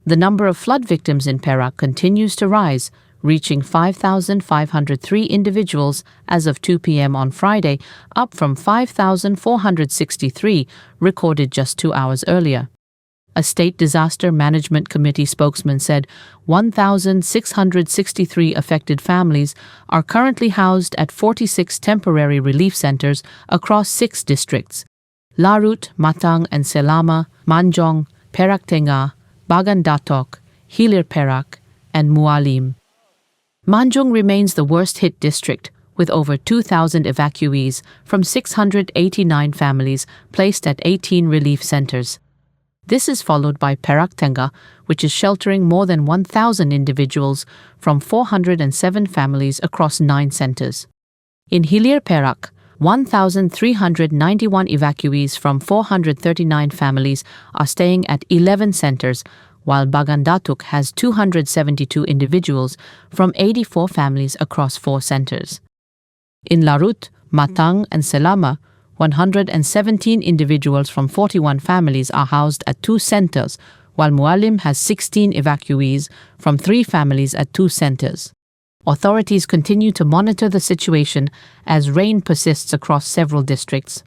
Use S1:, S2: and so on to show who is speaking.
S1: The number of flood victims in Perak continues to rise, reaching 5,503 individuals as of 2 p.m. on Friday, up from 5,463 recorded just 2 hours earlier. A State Disaster Management Committee spokesman said 1,663 affected families are currently housed at 46 temporary relief centers across 6 districts: Larut, Matang and Selama, Manjong, Perak Tengah, Bagan Datok, Hilir Perak, and Mualim. Manjung remains the worst-hit district, with over 2,000 evacuees from 689 families placed at 18 relief centers. This is followed by Perak Tengah, which is sheltering more than 1,000 individuals from 407 families across 9 centers. In Hilir Perak, 1,391 evacuees from 439 families are staying at 11 centers, while Bagan Datuk has 272 individuals from 84 families across 4 centers. In Larut, Matang and Selama, 117 individuals from 41 families are housed at 2 centers, while Mualim has 16 evacuees from 3 families at 2 centers. Authorities continue to monitor the situation as rain persists across several districts.